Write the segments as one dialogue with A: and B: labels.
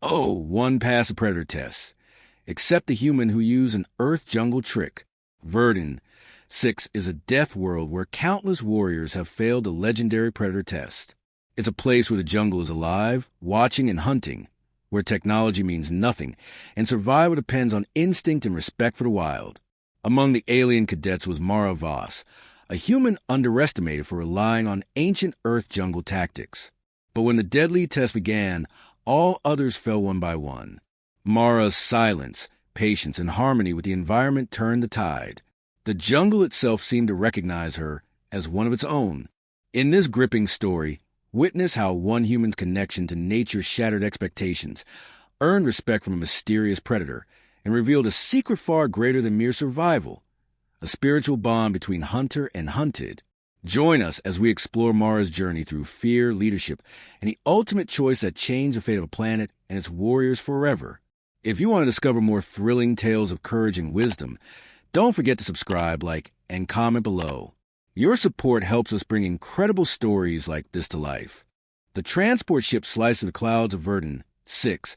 A: Oh, one pass a predator test. Except the human who used an Earth jungle trick. Verdun 6 is a death world where countless warriors have failed the legendary predator test. It's a place where the jungle is alive, watching and hunting, where technology means nothing, and survival depends on instinct and respect for the wild. Among the alien cadets was Mara Voss, a human underestimated for relying on ancient Earth jungle tactics. But when the deadly test began, all others fell one by one. Mara's silence, patience, and harmony with the environment turned the tide. The jungle itself seemed to recognize her as one of its own. In this gripping story, witness how one human's connection to nature's shattered expectations earned respect from a mysterious predator and revealed a secret far greater than mere survival, a spiritual bond between hunter and hunted. Join us as we explore Mara's journey through fear, leadership, and the ultimate choice that changed the fate of a planet and its warriors forever. If you want to discover more thrilling tales of courage and wisdom, don't forget to subscribe, like, and comment below. Your support helps us bring incredible stories like this to life. The transport ship sliced through the clouds of Verdun 6,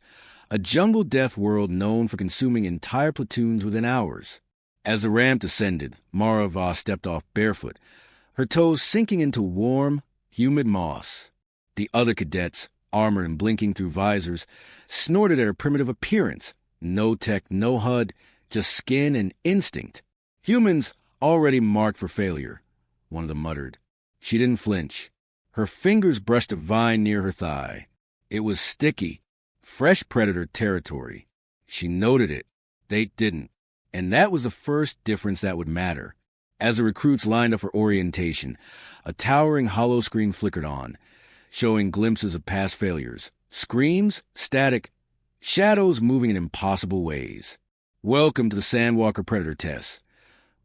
A: a jungle death world known for consuming entire platoons within hours. As the ramp descended, Mara Voss stepped off barefoot, her toes sinking into warm, humid moss. The other cadets, armored and blinking through visors, snorted at her primitive appearance. No tech, no HUD, just skin and instinct. Humans already marked for failure, one of them muttered. She didn't flinch. Her fingers brushed a vine near her thigh. It was sticky, fresh predator territory. She noted it. They didn't. And that was the first difference that would matter. As the recruits lined up for orientation, a towering hollow screen flickered on, showing glimpses of past failures. Screams, static, shadows moving in impossible ways. "Welcome to the Sandwalker Predator Test,"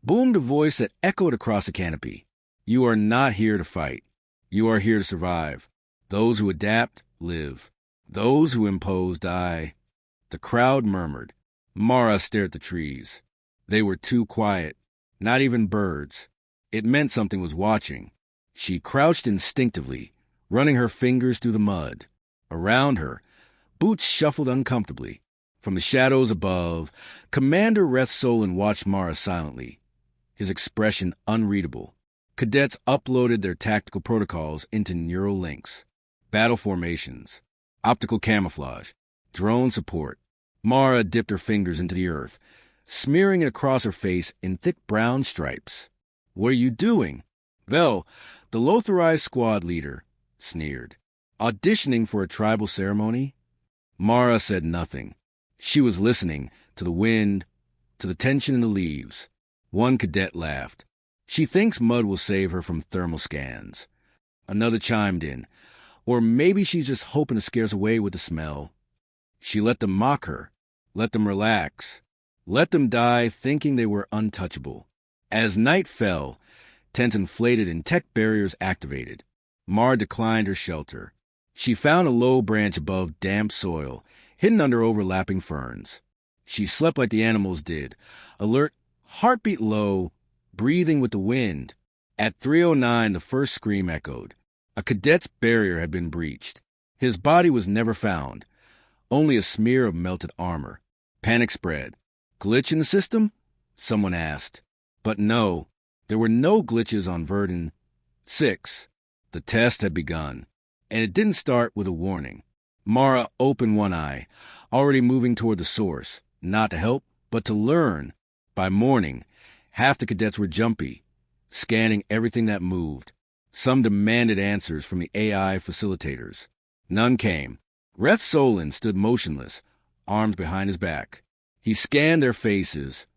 A: boomed a voice that echoed across the canopy. "You are not here to fight. You are here to survive. Those who adapt, live. Those who impose, die." The crowd murmured. Mara stared at the trees. They were too quiet. Not even birds. It meant something was watching. She crouched instinctively, running her fingers through the mud. Around her, boots shuffled uncomfortably. From the shadows above, Commander Solon watched Mara silently, his expression unreadable. Cadets uploaded their tactical protocols into neural links. Battle formations, optical camouflage, drone support. Mara dipped her fingers into the earth, smearing it across her face in thick brown stripes. "What are you doing?" Vel, the Lotherized squad leader, sneered. "Auditioning for a tribal ceremony?" Mara said nothing. She was listening to the wind, to the tension in the leaves. One cadet laughed. "She thinks mud will save her from thermal scans." Another chimed in. "Or maybe she's just hoping to scare us away with the smell." She let them mock her, let them relax, let them die thinking they were untouchable. As night fell, tents inflated and tech barriers activated. Mara declined her shelter. She found a low branch above damp soil, hidden under overlapping ferns. She slept like the animals did, alert, heartbeat low, breathing with the wind. At 3:09, the first scream echoed. A cadet's barrier had been breached. His body was never found, only a smear of melted armor. Panic spread. "Glitch in the system?" someone asked. But no, there were no glitches on Verdun 6. The test had begun, and it didn't start with a warning. Mara opened one eye, already moving toward the source, not to help, but to learn. By morning, half the cadets were jumpy, scanning everything that moved. Some demanded answers from the AI facilitators. None came. Solon stood motionless, arms behind his back. He scanned their faces.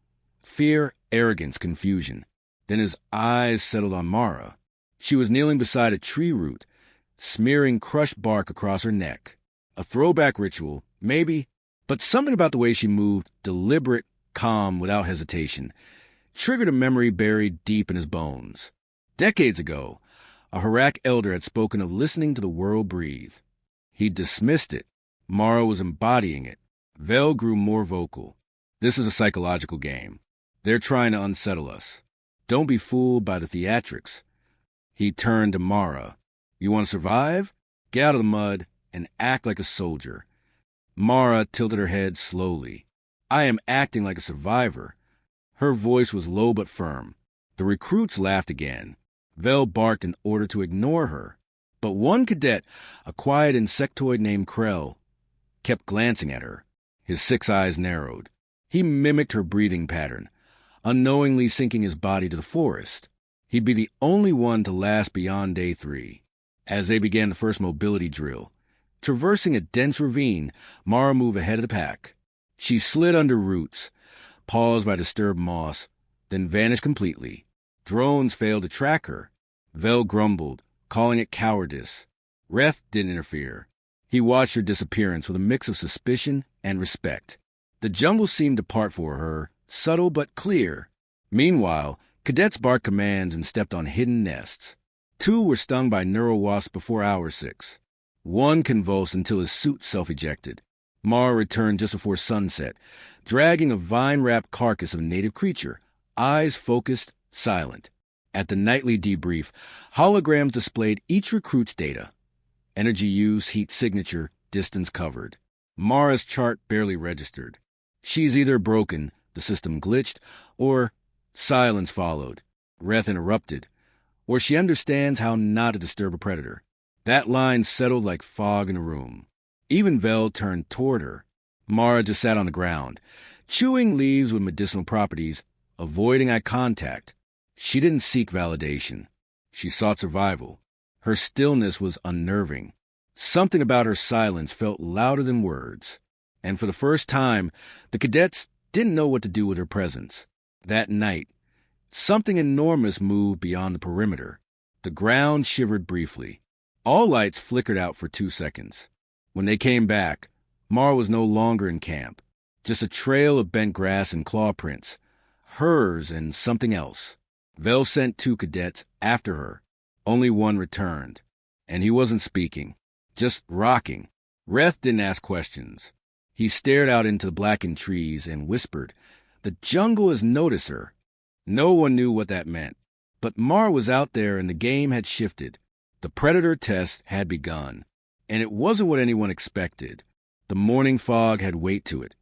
A: Fear, arrogance, confusion. Then his eyes settled on Mara. She was kneeling beside a tree root, smearing crushed bark across her neck. A throwback ritual, maybe, but something about the way she moved, deliberate, calm, without hesitation, triggered a memory buried deep in his bones. Decades ago, a Harak elder had spoken of listening to the world breathe. He dismissed it. Mara was embodying it. Vel grew more vocal. "This is a psychological game. They're trying to unsettle us. Don't be fooled by the theatrics." He turned to Mara. "You want to survive? Get out of the mud and act like a soldier. Mara tilted her head slowly. I am acting like a survivor. Her voice was low but firm. The recruits laughed again. Vel barked in order to ignore her. But one cadet, a quiet insectoid named Krell, kept glancing at her. His 6 eyes narrowed. He mimicked her breathing pattern, unknowingly sinking his body to the forest. He'd be the only one to last beyond day 3. As they began the first mobility drill, traversing a dense ravine, Mara moved ahead of the pack. She slid under roots, paused by disturbed moss, then vanished completely. Drones failed to track her. Vel grumbled, calling it cowardice. Reth didn't interfere. He watched her disappearance with a mix of suspicion and respect. The jungle seemed to part for her, subtle but clear. Meanwhile, cadets barked commands and stepped on hidden nests. 2 were stung by neural wasps before hour 6. 1 convulsed until his suit self-ejected. Mara returned just before sunset, dragging a vine-wrapped carcass of a native creature, eyes focused, silent. At the nightly debrief, holograms displayed each recruit's data. Energy use, heat signature, distance covered. Mara's chart barely registered. She's either broken, the system glitched, or silence followed. Reth interrupted. Or she understands how not to disturb a predator. That line settled like fog in the room. Even Vel turned toward her. Mara just sat on the ground, chewing leaves with medicinal properties, avoiding eye contact. She didn't seek validation. She sought survival. Her stillness was unnerving. Something about her silence felt louder than words. And for the first time, the cadets didn't know what to do with her presence. That night, something enormous moved beyond the perimeter. The ground shivered briefly. All lights flickered out for 2 seconds. When they came back, Mara was no longer in camp. Just a trail of bent grass and claw prints. Hers and something else. Vel sent 2 cadets after her. Only 1 returned. And he wasn't speaking. Just rocking. Reth didn't ask questions. He stared out into the blackened trees and whispered, "The jungle has noticed her." No one knew what that meant. But Mara was out there and the game had shifted. The predator test had begun. And it wasn't what anyone expected. The morning fog had weight to it.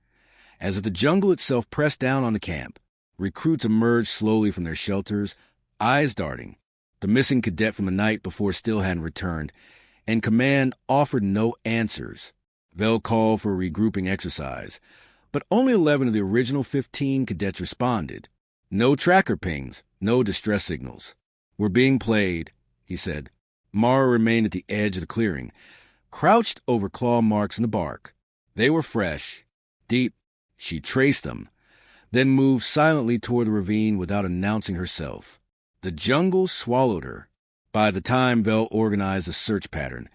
A: As if the jungle itself pressed down on the camp, recruits emerged slowly from their shelters, eyes darting. The missing cadet from the night before still hadn't returned, and command offered no answers. Vel called for a regrouping exercise, but only 11 of the original 15 cadets responded. No tracker pings, no distress signals. "We're being played," he said. Mara remained at the edge of the clearing, crouched over claw marks in the bark. They were fresh, deep. She traced them, then moved silently toward the ravine without announcing herself. The jungle swallowed her. By the time Vel organized a search pattern,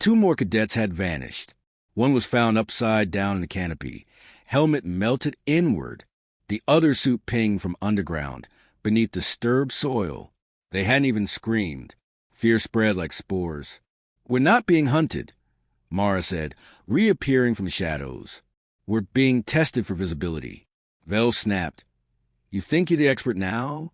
A: 2 more cadets had vanished. 1 was found upside down in the canopy, helmet melted inward. The other suit pinged from underground, beneath disturbed soil. They hadn't even screamed. Fear spread like spores. "We're not being hunted," Mara said, reappearing from the shadows. "We're being tested for visibility." Vel snapped. "You think you're the expert now?"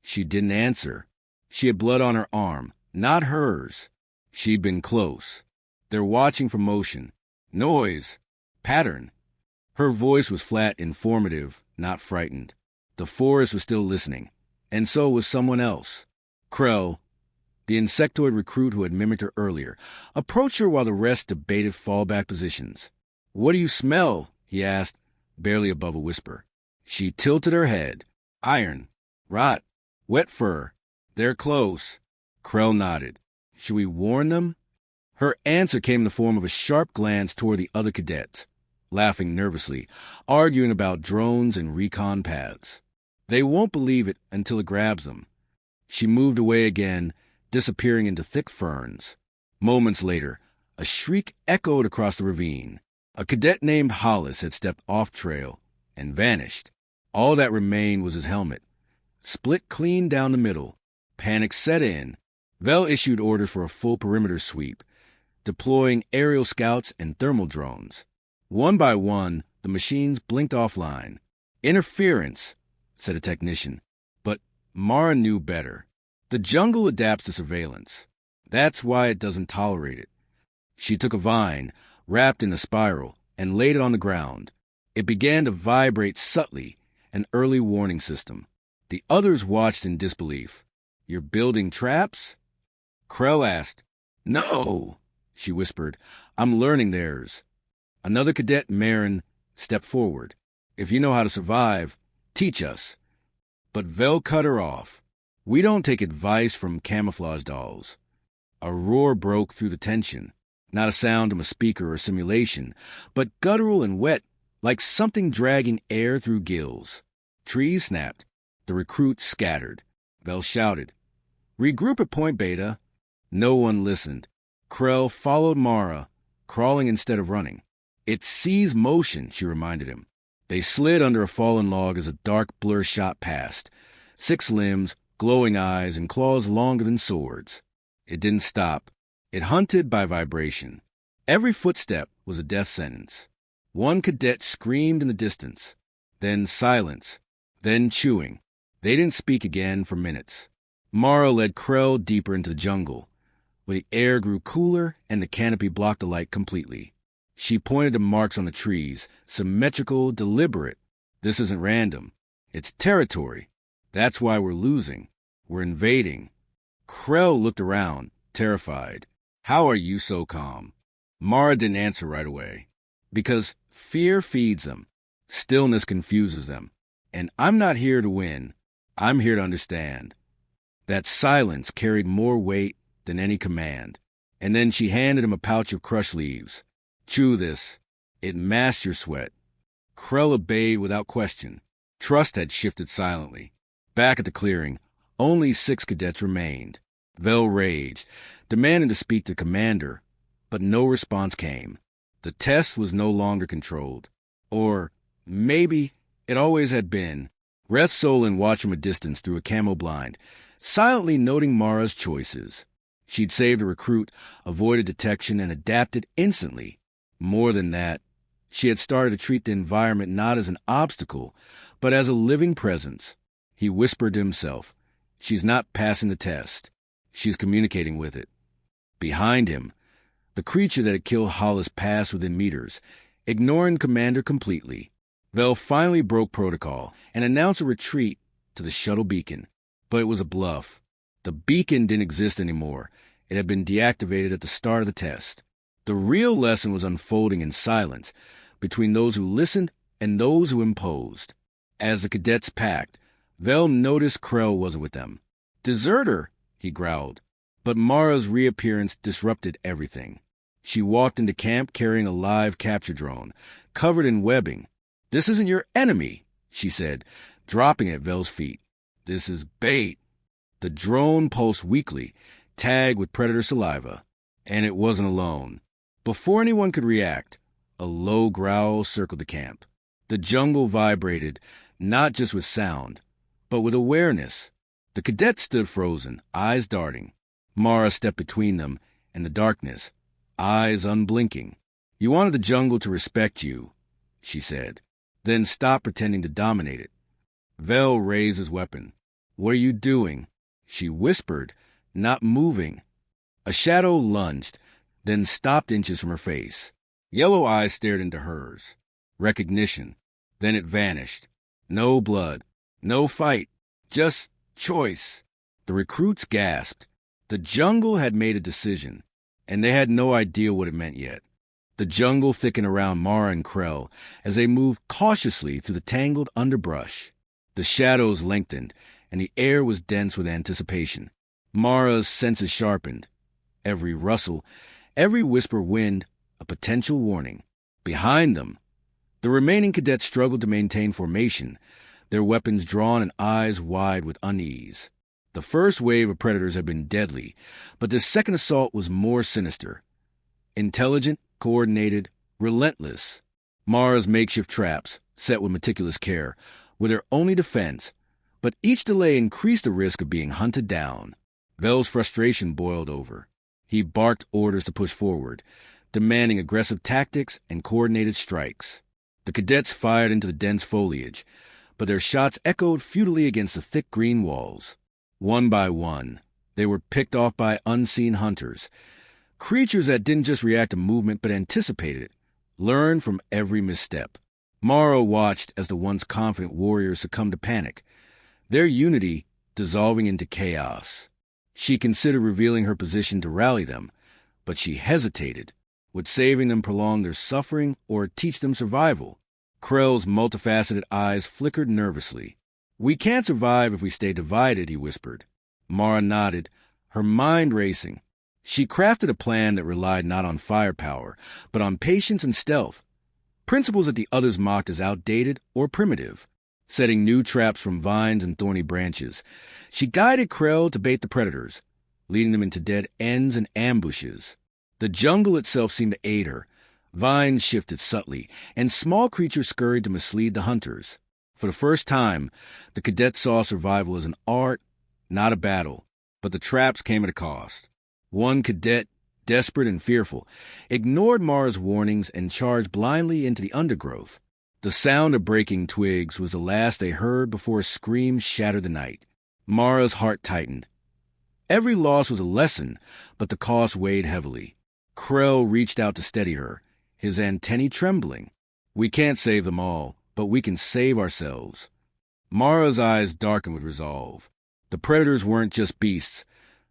A: She didn't answer. She had blood on her arm, not hers. She'd been close. They're watching for motion, noise, pattern. Her voice was flat, informative, not frightened. The forest was still listening, and so was someone else. Krell, the insectoid recruit who had mimicked her earlier, approached her while the rest debated fallback positions. "What do you smell?" he asked, barely above a whisper. She tilted her head. "Iron. Rot. Wet fur. They're close." Krell nodded. "Should we warn them?" Her answer came in the form of a sharp glance toward the other cadets, laughing nervously, arguing about drones and recon paths. "They won't believe it until it grabs them." She moved away again, disappearing into thick ferns. Moments later, a shriek echoed across the ravine. A cadet named Hollis had stepped off trail and vanished. All that remained was his helmet, split clean down the middle. Panic set in. Vel issued orders for a full perimeter sweep, deploying aerial scouts and thermal drones. One by one, the machines blinked offline. "Interference," said a technician. But Mara knew better. The jungle adapts to surveillance. That's why it doesn't tolerate it. She took a vine, wrapped in a spiral, and laid it on the ground. It began to vibrate subtly, an early warning system. The others watched in disbelief. "You're building traps?" Krell asked. "No," she whispered. "I'm learning theirs." Another cadet, Marin, stepped forward. "If you know how to survive, teach us." But Vel cut her off. "We don't take advice from camouflage dolls." A roar broke through the tension. Not a sound from a speaker or simulation, but guttural and wet, like something dragging air through gills. Trees snapped. The recruits scattered. Vel shouted, "Regroup at Point Beta." No one listened. Krell followed Mara, crawling instead of running. "It sees motion," she reminded him. They slid under a fallen log as a dark blur shot past. 6 limbs, glowing eyes, and claws longer than swords. It didn't stop. It hunted by vibration. Every footstep was a death sentence. One cadet screamed in the distance. Then silence. Then chewing. They didn't speak again for minutes. Mara led Krell deeper into the jungle, where the air grew cooler and the canopy blocked the light completely. She pointed to marks on the trees, symmetrical, deliberate. "This isn't random. It's territory. That's why we're losing. We're invading." Krell looked around, terrified. "How are you so calm?" Mara didn't answer right away. "Because fear feeds them. Stillness confuses them. And I'm not here to win. I'm here to understand." That silence carried more weight than any command. And then she handed him a pouch of crushed leaves. "Chew this. It masks your sweat." Krell obeyed without question. Trust had shifted silently. Back at the clearing, only 6 cadets remained. Vel raged, demanding to speak to Commander, but no response came. The test was no longer controlled. Or maybe it always had been. Reth Solon watched from a distance through a camo blind, silently noting Mara's choices. She'd saved a recruit, avoided detection, and adapted instantly. More than that, she had started to treat the environment not as an obstacle, but as a living presence. He whispered to himself, "She's not passing the test. She's communicating with it." Behind him, the creature that had killed Hollis passed within meters, ignoring Commander completely. Vel finally broke protocol and announced a retreat to the shuttle beacon. But it was a bluff. The beacon didn't exist anymore. It had been deactivated at the start of the test. The real lesson was unfolding in silence between those who listened and those who imposed. As the cadets packed, Vel noticed Krell wasn't with them. "Deserter," he growled. But Mara's reappearance disrupted everything. She walked into camp carrying a live capture drone, covered in webbing. "This isn't your enemy," she said, dropping at Vel's feet. "This is bait." The drone pulsed weakly, tagged with predator saliva. And it wasn't alone. Before anyone could react, a low growl circled the camp. The jungle vibrated, not just with sound, but with awareness. The cadets stood frozen, eyes darting. Mara stepped between them and the darkness, eyes unblinking. "You wanted the jungle to respect you," she said. "Then stop pretending to dominate it." Vel raised his weapon. "What are you doing?" She whispered, not moving. A shadow lunged, then stopped inches from her face. Yellow eyes stared into hers. Recognition. Then it vanished. No blood. No fight. Just choice. The recruits gasped. The jungle had made a decision, and they had no idea what it meant yet. The jungle thickened around Mara and Krell as they moved cautiously through the tangled underbrush. The shadows lengthened, and the air was dense with anticipation. Mara's senses sharpened. Every rustle, every whisper wind, a potential warning. Behind them, the remaining cadets struggled to maintain formation, their weapons drawn and eyes wide with unease. The first wave of predators had been deadly, but this second assault was more sinister. Intelligent, coordinated, relentless. Mara's makeshift traps, set with meticulous care, were their only defense, but each delay increased the risk of being hunted down. Vel's frustration boiled over. He barked orders to push forward, demanding aggressive tactics and coordinated strikes. The cadets fired into the dense foliage, but their shots echoed futilely against the thick green walls. One by one, they were picked off by unseen hunters, creatures that didn't just react to movement but anticipated it, Learn from every misstep. Mara watched as the once confident warriors succumbed to panic, their unity dissolving into chaos. She considered revealing her position to rally them, but she hesitated. Would saving them prolong their suffering or teach them survival? Krell's multifaceted eyes flickered nervously. "We can't survive if we stay divided," he whispered. Mara nodded, her mind racing. She crafted a plan that relied not on firepower, but on patience and stealth, principles that the others mocked as outdated or primitive. Setting new traps from vines and thorny branches, she guided Krell to bait the predators, leading them into dead ends and ambushes. The jungle itself seemed to aid her. Vines shifted subtly, and small creatures scurried to mislead the hunters. For the first time, the cadet saw survival as an art, not a battle. But the traps came at a cost. One cadet, desperate and fearful, ignored Mara's warnings and charged blindly into the undergrowth. The sound of breaking twigs was the last they heard before a scream shattered the night. Mara's heart tightened. Every loss was a lesson, but the cost weighed heavily. Krell reached out to steady her, his antennae trembling. "We can't save them all, but we can save ourselves." Mara's eyes darkened with resolve. The predators weren't just beasts.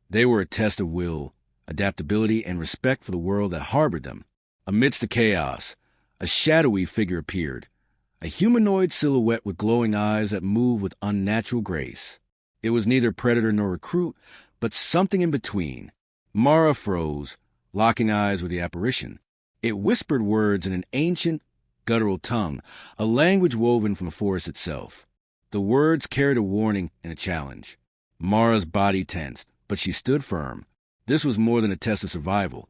A: They were a test of will, adaptability, and respect for the world that harbored them. Amidst the chaos, a shadowy figure appeared, a humanoid silhouette with glowing eyes that moved with unnatural grace. It was neither predator nor recruit, but something in between. Mara froze, locking eyes with the apparition. It whispered words in an ancient, guttural tongue, a language woven from the forest itself. The words carried a warning and a challenge. Mara's body tensed, but she stood firm. This was more than a test of survival.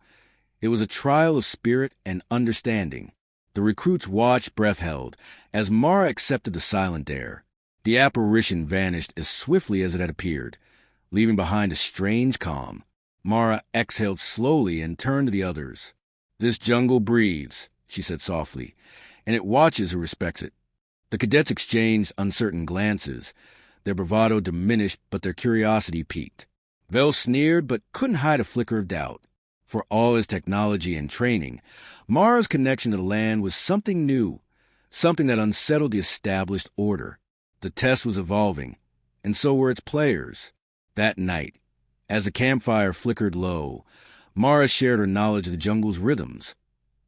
A: It was a trial of spirit and understanding. The recruits watched, breath held, as Mara accepted the silent dare. The apparition vanished as swiftly as it had appeared, leaving behind a strange calm. Mara exhaled slowly and turned to the others. "This jungle breathes," she said softly, "and it watches who respects it." The cadets exchanged uncertain glances. Their bravado diminished, but their curiosity piqued. Vel sneered, but couldn't hide a flicker of doubt. For all his technology and training, Mara's connection to the land was something new, something that unsettled the established order. The test was evolving, and so were its players. That night, as the campfire flickered low, Mara shared her knowledge of the jungle's rhythms.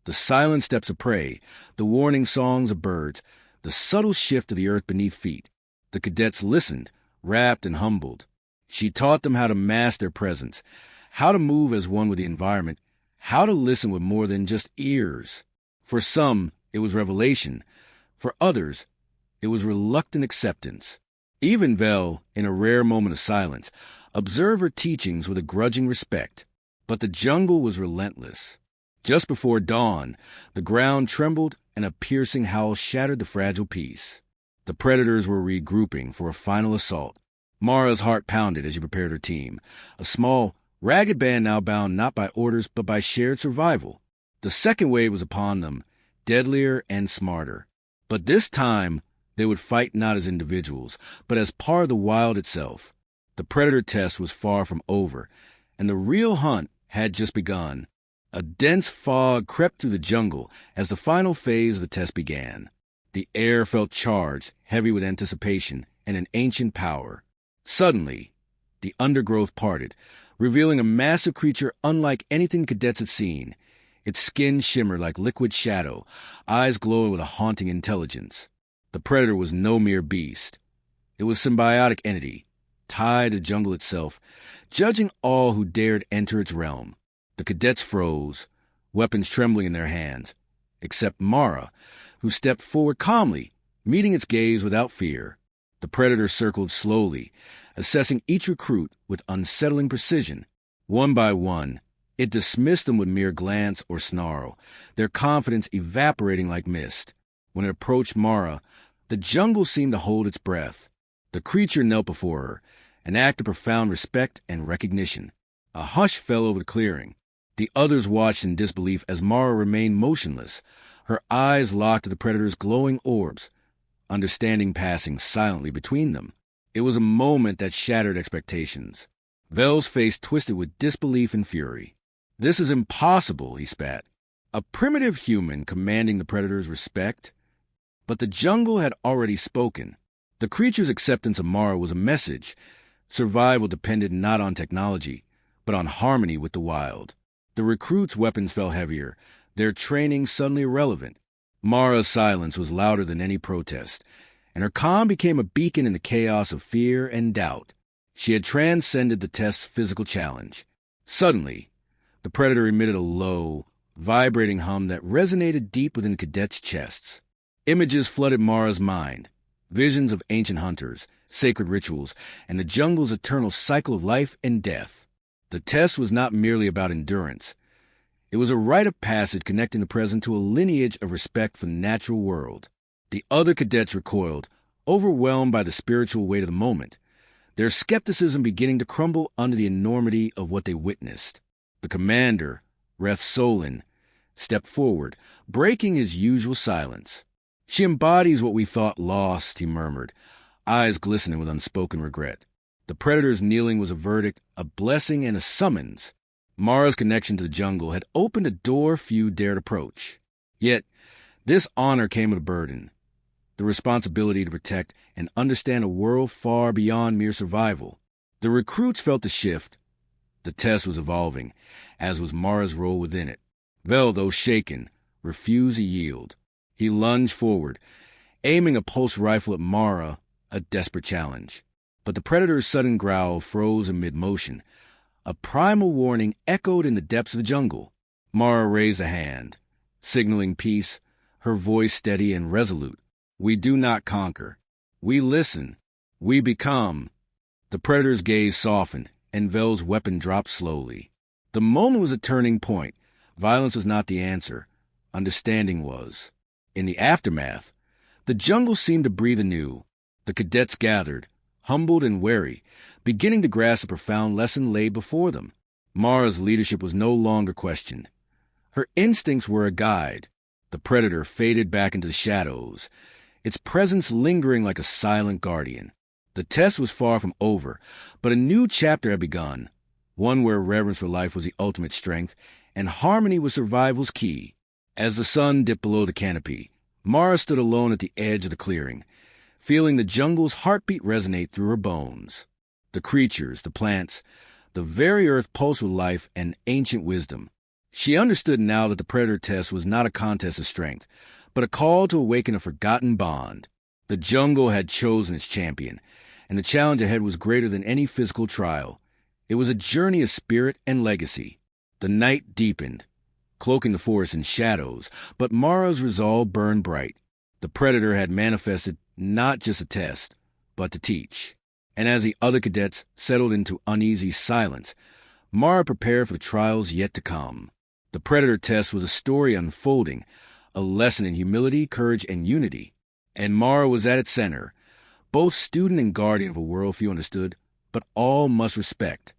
A: The silent steps of prey, the warning songs of birds, the subtle shift of the earth beneath feet. The cadets listened, rapt and humbled. She taught them how to mask their presence, how to move as one with the environment, how to listen with more than just ears. For some, it was revelation. For others, it was reluctant acceptance. Even Vel, in a rare moment of silence, observed her teachings with a grudging respect. But the jungle was relentless. Just before dawn, the ground trembled and a piercing howl shattered the fragile peace. The predators were regrouping for a final assault. Mara's heart pounded as she prepared her team, a small, ragged band now bound not by orders but by shared survival. The second wave was upon them, deadlier and smarter. But this time, they would fight not as individuals, but as part of the wild itself. The predator test was far from over, and the real hunt had just begun. A dense fog crept through the jungle as the final phase of the test began. The air felt charged, heavy with anticipation and an ancient power. Suddenly, the undergrowth parted, revealing a massive creature unlike anything cadets had seen. Its skin shimmered like liquid shadow, eyes glowing with a haunting intelligence. The predator was no mere beast. It was a symbiotic entity, tied to the jungle itself, judging all who dared enter its realm. The cadets froze, weapons trembling in their hands, except Mara, who stepped forward calmly, meeting its gaze without fear. The predator circled slowly, assessing each recruit with unsettling precision. One by one, it dismissed them with mere glance or snarl, their confidence evaporating like mist. When it approached Mara, the jungle seemed to hold its breath. The creature knelt before her, an act of profound respect and recognition. A hush fell over the clearing. The others watched in disbelief as Mara remained motionless, her eyes locked to the predator's glowing orbs, understanding passing silently between them. It was a moment that shattered expectations. Vel's face twisted with disbelief and fury. "This is impossible," he spat. A primitive human commanding the predator's respect. But the jungle had already spoken. The creature's acceptance of Mara was a message. Survival depended not on technology, but on harmony with the wild. The recruits' weapons fell heavier, their training suddenly irrelevant. Mara's silence was louder than any protest, and her calm became a beacon in the chaos of fear and doubt. She had transcended the test's physical challenge. Suddenly, the predator emitted a low, vibrating hum that resonated deep within the cadets' chests. Images flooded Mara's mind, visions of ancient hunters, sacred rituals, and the jungle's eternal cycle of life and death. The test was not merely about endurance. It was a rite of passage connecting the present to a lineage of respect for the natural world. The other cadets recoiled, overwhelmed by the spiritual weight of the moment, their skepticism beginning to crumble under the enormity of what they witnessed. The commander, Ref Solon, stepped forward, breaking his usual silence. "She embodies what we thought lost," he murmured, eyes glistening with unspoken regret. The predator's kneeling was a verdict, a blessing, and a summons. Mara's connection to the jungle had opened a door few dared approach. Yet, this honor came with a burden, the responsibility to protect and understand a world far beyond mere survival. The recruits felt the shift. The test was evolving, as was Mara's role within it. Vel, though shaken, refused to yield. He lunged forward, aiming a pulse rifle at Mara, a desperate challenge. But the predator's sudden growl froze in mid-motion. A primal warning echoed in the depths of the jungle. Mara raised a hand, signaling peace, her voice steady and resolute. "We do not conquer. We listen. We become." The predator's gaze softened, and Vel's weapon dropped slowly. The moment was a turning point. Violence was not the answer. Understanding was. In the aftermath, the jungle seemed to breathe anew. The cadets gathered, humbled and wary, beginning to grasp a profound lesson laid before them. Mara's leadership was no longer questioned. Her instincts were a guide. The predator faded back into the shadows, its presence lingering like a silent guardian. The test was far from over, but a new chapter had begun, one where reverence for life was the ultimate strength, and harmony was survival's key. As the sun dipped below the canopy, Mara stood alone at the edge of the clearing, feeling the jungle's heartbeat resonate through her bones. The creatures, the plants, the very earth pulsed with life and ancient wisdom. She understood now that the predator test was not a contest of strength, but a call to awaken a forgotten bond. The jungle had chosen its champion, and the challenge ahead was greater than any physical trial. It was a journey of spirit and legacy. The night deepened, cloaking the forest in shadows, but Mara's resolve burned bright. The predator had manifested not just a test, but to teach. And as the other cadets settled into uneasy silence, Mara prepared for the trials yet to come. The predator test was a story unfolding, a lesson in humility, courage, and unity. And Mara was at its center, both student and guardian of a world few understood, but all must respect.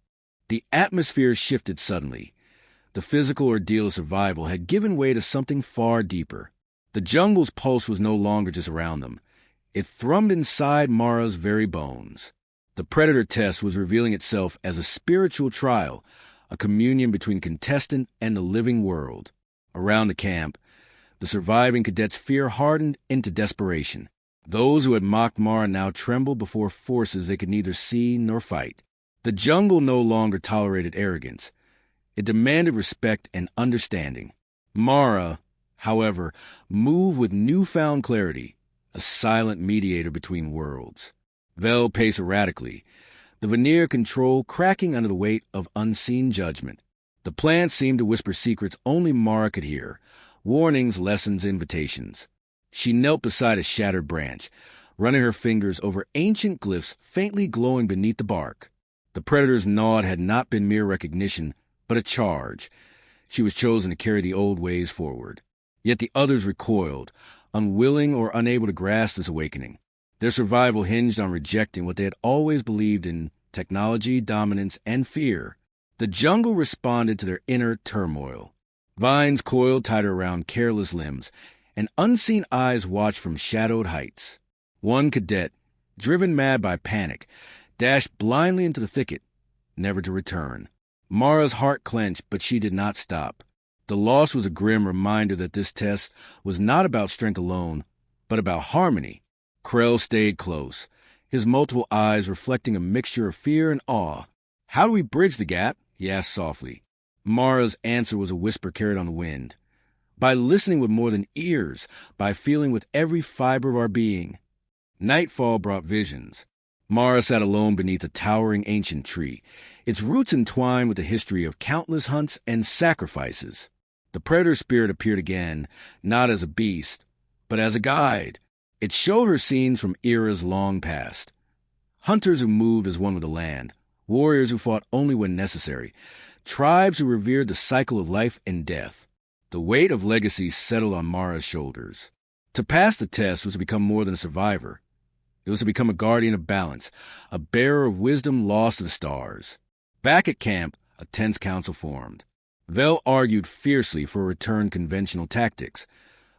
A: The atmosphere shifted suddenly. The physical ordeal of survival had given way to something far deeper. The jungle's pulse was no longer just around them. It thrummed inside Mara's very bones. The predator test was revealing itself as a spiritual trial, a communion between contestant and the living world. Around the camp, the surviving cadets' fear hardened into desperation. Those who had mocked Mara now trembled before forces they could neither see nor fight. The jungle no longer tolerated arrogance. It demanded respect and understanding. Mara, however, moved with newfound clarity, a silent mediator between worlds. Vel paced erratically, the veneer control cracking under the weight of unseen judgment. The plants seemed to whisper secrets only Mara could hear, warnings, lessons, invitations. She knelt beside a shattered branch, running her fingers over ancient glyphs faintly glowing beneath the bark. The predator's nod had not been mere recognition, but a charge. She was chosen to carry the old ways forward. Yet the others recoiled, unwilling or unable to grasp this awakening. Their survival hinged on rejecting what they had always believed in: technology, dominance, and fear. The jungle responded to their inner turmoil. Vines coiled tighter around careless limbs, and unseen eyes watched from shadowed heights. One cadet, driven mad by panic, dashed blindly into the thicket, never to return. Mara's heart clenched, but she did not stop. The loss was a grim reminder that this test was not about strength alone, but about harmony. Krell stayed close, his multiple eyes reflecting a mixture of fear and awe. "How do we bridge the gap?" he asked softly. Mara's answer was a whisper carried on the wind. "By listening with more than ears, by feeling with every fiber of our being." Nightfall brought visions. Mara sat alone beneath a towering ancient tree, its roots entwined with the history of countless hunts and sacrifices. The predator spirit appeared again, not as a beast, but as a guide. It showed her scenes from eras long past. Hunters who moved as one with the land, warriors who fought only when necessary, tribes who revered the cycle of life and death. The weight of legacy settled on Mara's shoulders. To pass the test was to become more than a survivor. It was to become a guardian of balance, a bearer of wisdom lost to the stars. Back at camp, a tense council formed. Vel argued fiercely for a return to conventional tactics,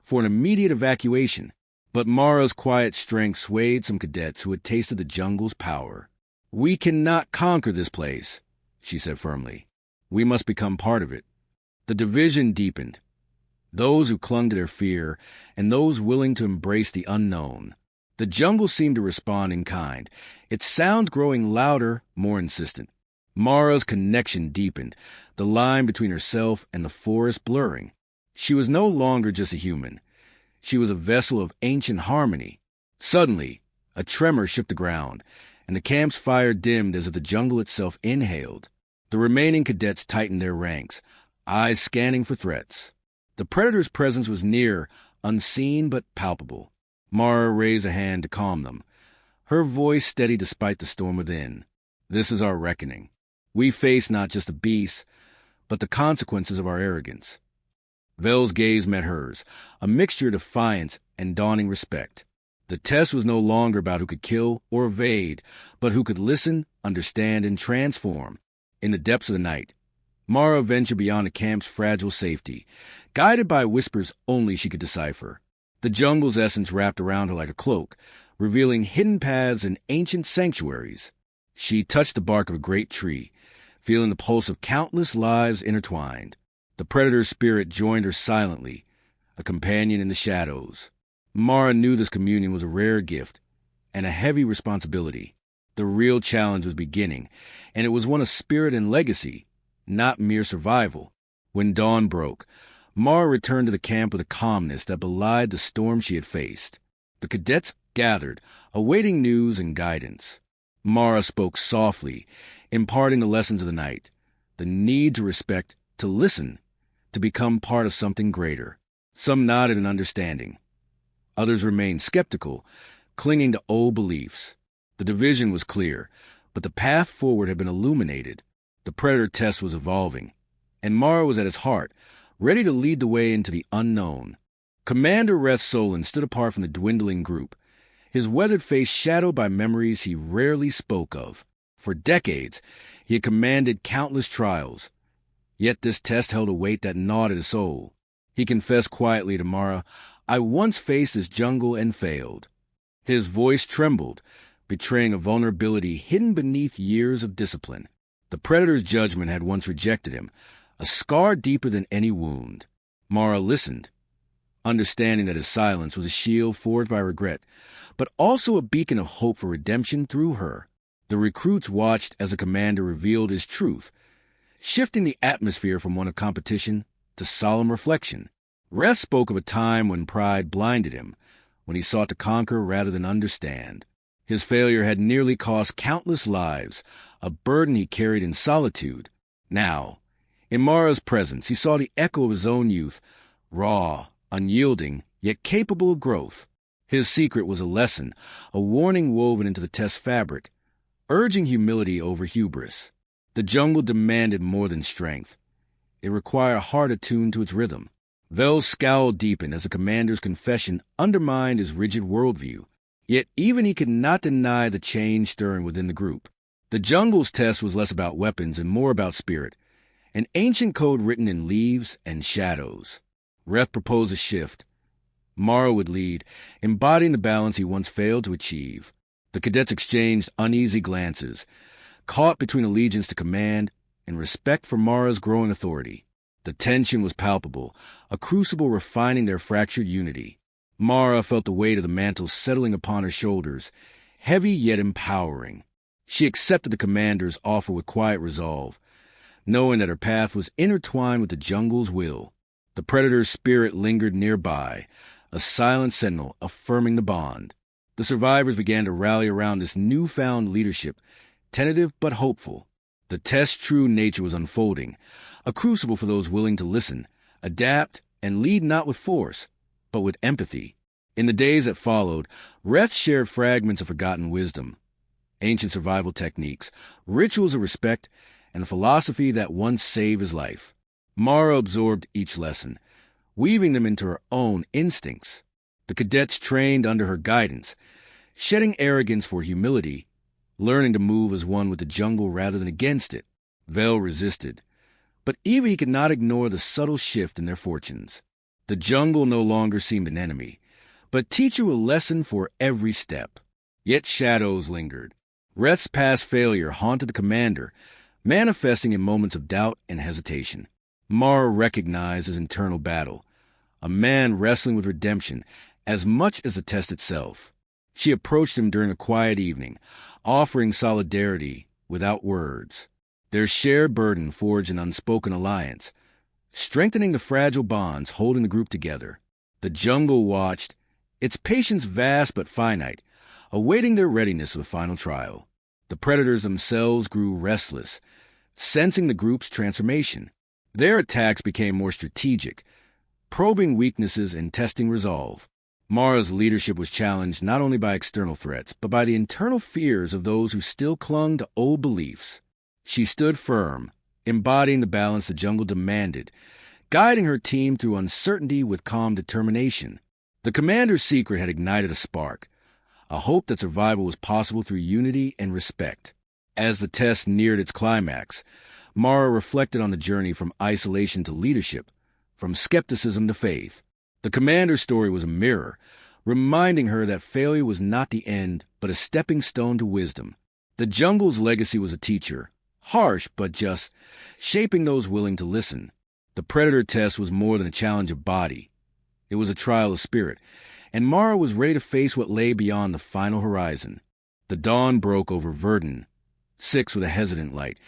A: for an immediate evacuation, but Mara's quiet strength swayed some cadets who had tasted the jungle's power. "We cannot conquer this place," she said firmly. "We must become part of it." The division deepened. Those who clung to their fear, and those willing to embrace the unknown. The jungle seemed to respond in kind, its sounds growing louder, more insistent. Mara's connection deepened, the line between herself and the forest blurring. She was no longer just a human. She was a vessel of ancient harmony. Suddenly, a tremor shook the ground, and the camp's fire dimmed as if the jungle itself inhaled. The remaining cadets tightened their ranks, eyes scanning for threats. The predator's presence was near, unseen but palpable. Mara raised a hand to calm them, her voice steady despite the storm within. "This is our reckoning. We face not just the beasts, but the consequences of our arrogance." Vel's gaze met hers, a mixture of defiance and dawning respect. The test was no longer about who could kill or evade, but who could listen, understand, and transform. In the depths of the night, Mara ventured beyond the camp's fragile safety, guided by whispers only she could decipher. The jungle's essence wrapped around her like a cloak, revealing hidden paths and ancient sanctuaries. She touched the bark of a great tree, feeling the pulse of countless lives intertwined. The predator's spirit joined her silently, a companion in the shadows. Mara knew this communion was a rare gift and a heavy responsibility. The real challenge was beginning, and it was one of spirit and legacy, not mere survival. When dawn broke, Mara returned to the camp with a calmness that belied the storm she had faced. The cadets gathered, awaiting news and guidance. Mara spoke softly, imparting the lessons of the night, the need to respect, to listen, to become part of something greater. Some nodded in understanding. Others remained skeptical, clinging to old beliefs. The division was clear, but the path forward had been illuminated. The predator test was evolving, and Mara was at its heart, ready to lead the way into the unknown. Commander Reth Solon stood apart from the dwindling group, his weathered face shadowed by memories he rarely spoke of. For decades, he had commanded countless trials, yet this test held a weight that gnawed at his soul. He confessed quietly to Mara, "I once faced this jungle and failed." His voice trembled, betraying a vulnerability hidden beneath years of discipline. The predator's judgment had once rejected him, a scar deeper than any wound. Mara listened, understanding that his silence was a shield forged by regret, but also a beacon of hope for redemption through her. The recruits watched as the commander revealed his truth, shifting the atmosphere from one of competition to solemn reflection. Reth spoke of a time when pride blinded him, when he sought to conquer rather than understand. His failure had nearly cost countless lives, a burden he carried in solitude. Now, in Mara's presence, he saw the echo of his own youth, raw, unyielding, yet capable of growth. His secret was a lesson, a warning woven into the test fabric, urging humility over hubris. The jungle demanded more than strength. It required a heart attuned to its rhythm. Vel's scowl deepened as the commander's confession undermined his rigid worldview. Yet even he could not deny the change stirring within the group. The jungle's test was less about weapons and more about spirit, an ancient code written in leaves and shadows. Reth proposed a shift. Mara would lead, embodying the balance he once failed to achieve. The cadets exchanged uneasy glances, caught between allegiance to command and respect for Mara's growing authority. The tension was palpable, a crucible refining their fractured unity. Mara felt the weight of the mantle settling upon her shoulders, heavy yet empowering. She accepted the commander's offer with quiet resolve, knowing that her path was intertwined with the jungle's will. The predator's spirit lingered nearby, a silent sentinel affirming the bond. The survivors began to rally around this newfound leadership, tentative but hopeful. The test's true nature was unfolding, a crucible for those willing to listen, adapt, and lead not with force, but with empathy. In the days that followed, Reth shared fragments of forgotten wisdom, ancient survival techniques, rituals of respect, and a philosophy that once saved his life. Mara absorbed each lesson, weaving them into her own instincts. The cadets trained under her guidance, shedding arrogance for humility, learning to move as one with the jungle rather than against it. Vel resisted, but Evie could not ignore the subtle shift in their fortunes. The jungle no longer seemed an enemy, but teach you a lesson for every step. Yet shadows lingered. Reth's past failure haunted the commander, manifesting in moments of doubt and hesitation. Mara recognized his internal battle, a man wrestling with redemption as much as the test itself. She approached him during a quiet evening, offering solidarity without words. Their shared burden forged an unspoken alliance, strengthening the fragile bonds holding the group together. The jungle watched, its patience vast but finite, awaiting their readiness for the final trial. The predators themselves grew restless, sensing the group's transformation. Their attacks became more strategic, probing weaknesses and testing resolve. Mara's leadership was challenged not only by external threats, but by the internal fears of those who still clung to old beliefs. She stood firm, embodying the balance the jungle demanded, guiding her team through uncertainty with calm determination. The commander's secret had ignited a spark, a hope that survival was possible through unity and respect. As the test neared its climax, Mara reflected on the journey from isolation to leadership, from skepticism to faith. The commander's story was a mirror, reminding her that failure was not the end, but a stepping stone to wisdom. The jungle's legacy was a teacher, harsh but just, shaping those willing to listen. The predator test was more than a challenge of body. It was a trial of spirit, and Mara was ready to face what lay beyond the final horizon. The dawn broke over Verdun, 6 with a hesitant light,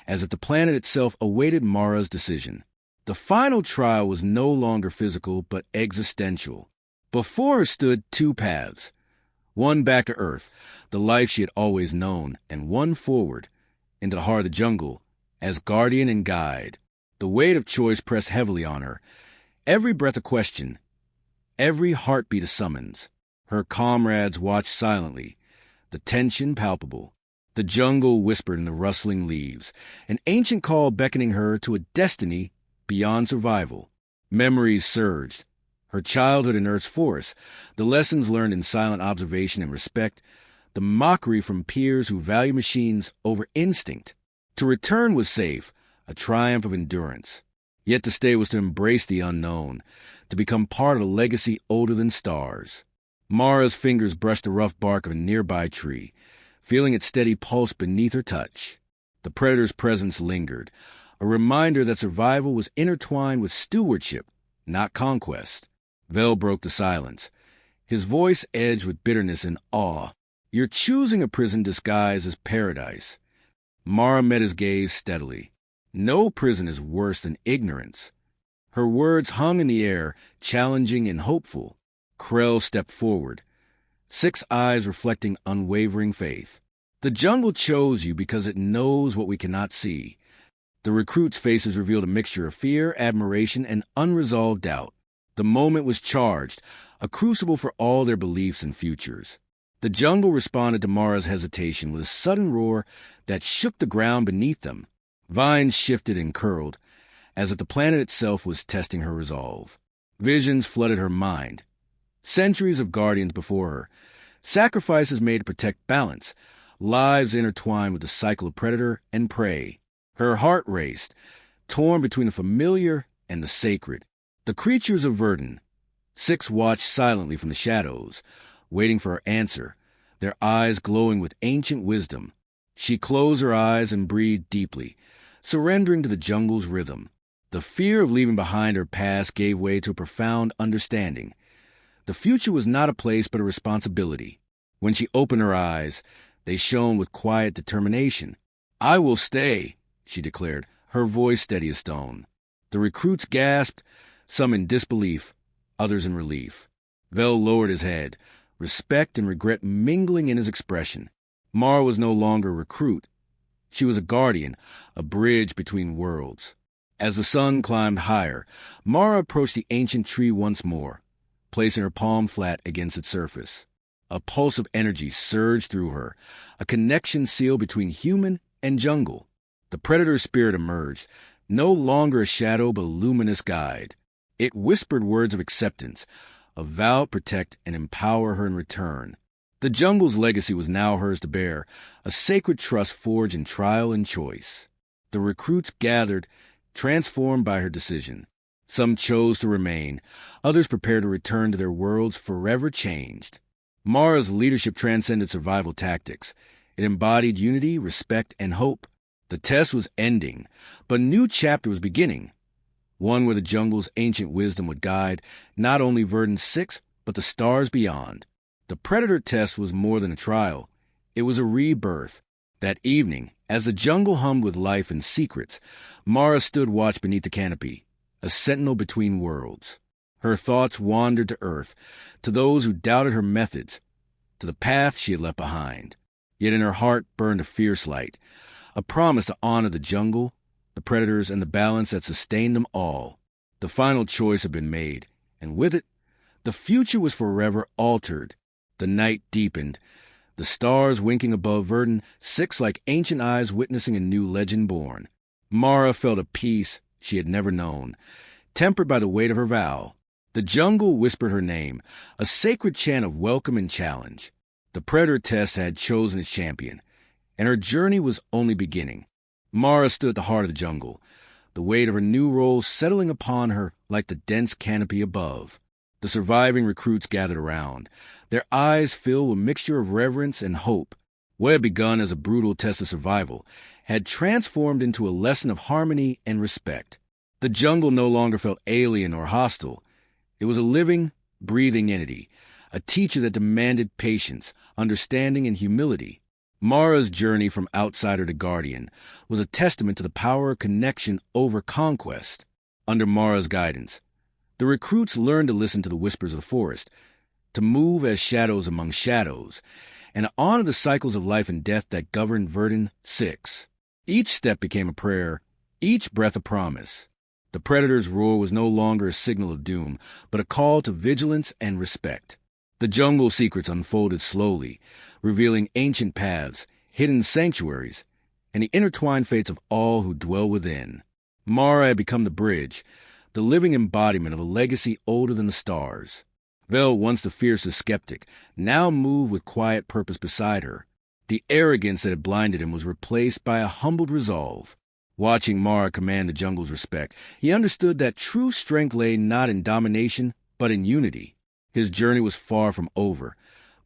A: as if the planet itself awaited Mara's decision. The final trial was no longer physical but existential. Before her stood 2 paths, one back to Earth, the life she had always known, and one forward, into the heart of the jungle, as guardian and guide. The weight of choice pressed heavily on her, every breath a question, every heartbeat a summons. Her comrades watched silently, the tension palpable. The jungle whispered in the rustling leaves, an ancient call beckoning her to a destiny beyond survival. Memories surged. Her childhood in Earth's forest, the lessons learned in silent observation and respect, the mockery from peers who value machines over instinct. To return was safe, a triumph of endurance. Yet to stay was to embrace the unknown, to become part of a legacy older than stars. Mara's fingers brushed the rough bark of a nearby tree, feeling its steady pulse beneath her touch. The predator's presence lingered, a reminder that survival was intertwined with stewardship, not conquest. Vel broke the silence, his voice edged with bitterness and awe. "You're choosing a prison disguised as paradise." Mara met his gaze steadily. "No prison is worse than ignorance." Her words hung in the air, challenging and hopeful. Krell stepped forward, 6 eyes reflecting unwavering faith. "The jungle chose you because it knows what we cannot see." The recruits' faces revealed a mixture of fear, admiration, and unresolved doubt. The moment was charged, a crucible for all their beliefs and futures. The jungle responded to Mara's hesitation with a sudden roar that shook the ground beneath them. Vines shifted and curled, as if the planet itself was testing her resolve. Visions flooded her mind. Centuries of guardians before her, sacrifices made to protect balance, lives intertwined with the cycle of predator and prey. Her heart raced, torn between the familiar and the sacred. The creatures of Verdun, 6 watched silently from the shadows, waiting for her answer, their eyes glowing with ancient wisdom. She closed her eyes and breathed deeply, surrendering to the jungle's rhythm. The fear of leaving behind her past gave way to a profound understanding. The future was not a place but a responsibility. When she opened her eyes, they shone with quiet determination. "I will stay," she declared, her voice steady as stone. The recruits gasped, some in disbelief, others in relief. Vel lowered his head, respect and regret mingling in his expression. Mara was no longer a recruit. She was a guardian, a bridge between worlds. As the sun climbed higher, Mara approached the ancient tree once more, placing her palm flat against its surface. A pulse of energy surged through her, a connection sealed between human and jungle. The predator's spirit emerged, no longer a shadow but a luminous guide. It whispered words of acceptance, a vow to protect and empower her in return. The jungle's legacy was now hers to bear, a sacred trust forged in trial and choice. The recruits gathered, transformed by her decision. Some chose to remain, others prepared to return to their worlds forever changed. Mara's leadership transcended survival tactics. It embodied unity, respect, and hope. The test was ending, but a new chapter was beginning, one where the jungle's ancient wisdom would guide not only Verdun 6, but the stars beyond. The Predator test was more than a trial. It was a rebirth. That evening, as the jungle hummed with life and secrets, Mara stood watch beneath the canopy, a sentinel between worlds. Her thoughts wandered to Earth, to those who doubted her methods, to the path she had left behind. Yet in her heart burned a fierce light, a promise to honor the jungle, the predators, and the balance that sustained them all. The final choice had been made, and with it, the future was forever altered. The night deepened, the stars winking above Verdun, 6 like ancient eyes witnessing a new legend born. Mara felt a peace she had never known, tempered by the weight of her vow. The jungle whispered her name, a sacred chant of welcome and challenge. The Predator test had chosen its champion, and her journey was only beginning. Mara stood at the heart of the jungle, the weight of her new role settling upon her like the dense canopy above. The surviving recruits gathered around, their eyes filled with a mixture of reverence and hope. What had begun as a brutal test of survival had transformed into a lesson of harmony and respect. The jungle no longer felt alien or hostile. It was a living, breathing entity, a teacher that demanded patience, understanding, and humility. Mara's journey from outsider to guardian was a testament to the power of connection over conquest. Under Mara's guidance, the recruits learned to listen to the whispers of the forest, to move as shadows among shadows, and to honor the cycles of life and death that governed Verdun 6. Each step became a prayer, each breath a promise. The Predator's roar was no longer a signal of doom, but a call to vigilance and respect. The jungle secrets unfolded slowly, revealing ancient paths, hidden sanctuaries, and the intertwined fates of all who dwell within. Mara had become the bridge, the living embodiment of a legacy older than the stars. Vel, once the fiercest skeptic, now moved with quiet purpose beside her. The arrogance that had blinded him was replaced by a humbled resolve. Watching Mara command the jungle's respect, he understood that true strength lay not in domination, but in unity. His journey was far from over,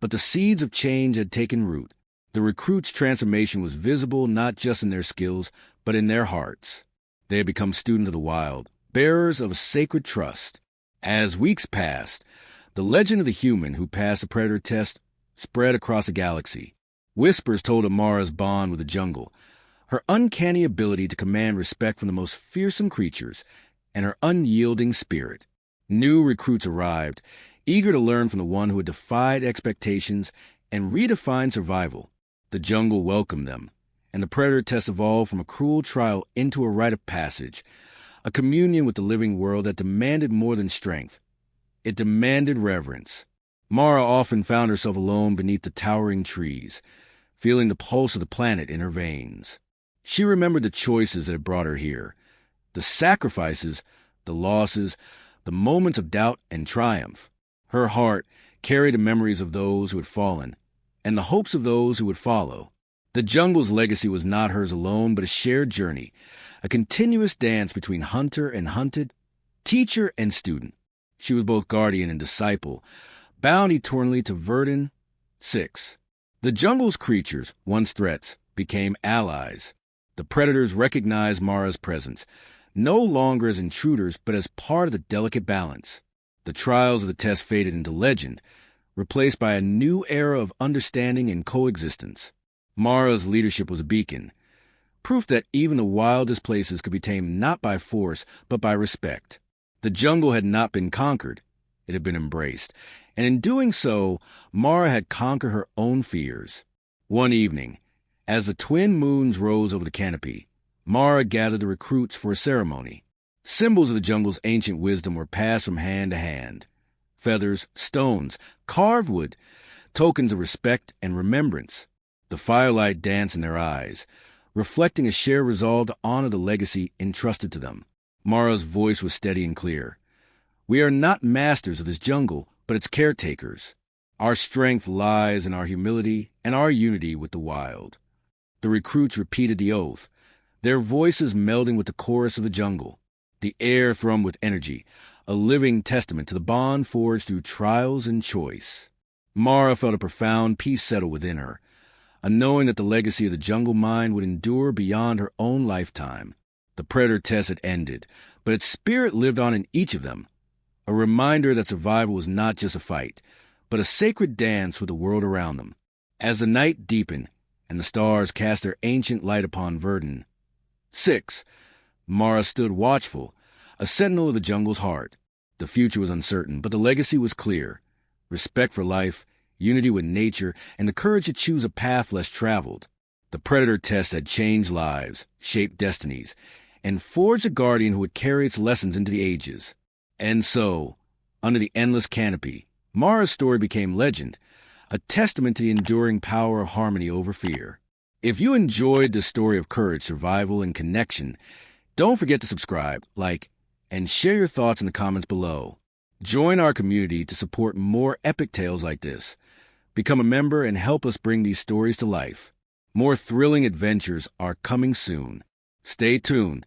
A: but the seeds of change had taken root. The recruits' transformation was visible not just in their skills, but in their hearts. They had become students of the wild, bearers of a sacred trust. As weeks passed, the legend of the human who passed the Predator test spread across the galaxy. Whispers told of Mara's bond with the jungle, her uncanny ability to command respect from the most fearsome creatures, and her unyielding spirit. New recruits arrived, eager to learn from the one who had defied expectations and redefined survival. The jungle welcomed them, and the Predator test evolved from a cruel trial into a rite of passage, a communion with the living world that demanded more than strength. It demanded reverence. Mara often found herself alone beneath the towering trees, feeling the pulse of the planet in her veins. She remembered the choices that had brought her here, the sacrifices, the losses, the moments of doubt and triumph. Her heart carried the memories of those who had fallen, and the hopes of those who would follow. The jungle's legacy was not hers alone, but a shared journey, a continuous dance between hunter and hunted, teacher and student. She was both guardian and disciple, bound eternally to Verdun 6. The jungle's creatures, once threats, became allies. The predators recognized Mara's presence, no longer as intruders but as part of the delicate balance. The trials of the test faded into legend, replaced by a new era of understanding and coexistence. Mara's leadership was a beacon, proof that even the wildest places could be tamed not by force but by respect. The jungle had not been conquered, it had been embraced, and in doing so, Mara had conquered her own fears. One evening, as the twin moons rose over the canopy, Mara gathered the recruits for a ceremony. Symbols of the jungle's ancient wisdom were passed from hand to hand. Feathers, stones, carved wood, tokens of respect and remembrance. The firelight danced in their eyes, reflecting a shared resolve to honor the legacy entrusted to them. Mara's voice was steady and clear. We are not masters of this jungle, but its caretakers. Our strength lies in our humility and our unity with the wild. The recruits repeated the oath, their voices melding with the chorus of the jungle. The air thrummed with energy, a living testament to the bond forged through trials and choice. Mara felt a profound peace settle within her, a knowing that the legacy of the jungle mind would endure beyond her own lifetime. The predator test had ended, but its spirit lived on in each of them, a reminder that survival was not just a fight, but a sacred dance with the world around them. As the night deepened and the stars cast their ancient light upon Verdun, 6. Mara stood watchful, a sentinel of the jungle's heart. The future was uncertain, but the legacy was clear. Respect for life, unity with nature, and the courage to choose a path less traveled. The predator test had changed lives, shaped destinies, and forged a guardian who would carry its lessons into the ages. And so, under the endless canopy, Mara's story became legend, a testament to the enduring power of harmony over fear. If you enjoyed this story of courage, survival, and connection, don't forget to subscribe, like, and share your thoughts in the comments below. Join our community to support more epic tales like this. Become a member and help us bring these stories to life. More thrilling adventures are coming soon. Stay tuned.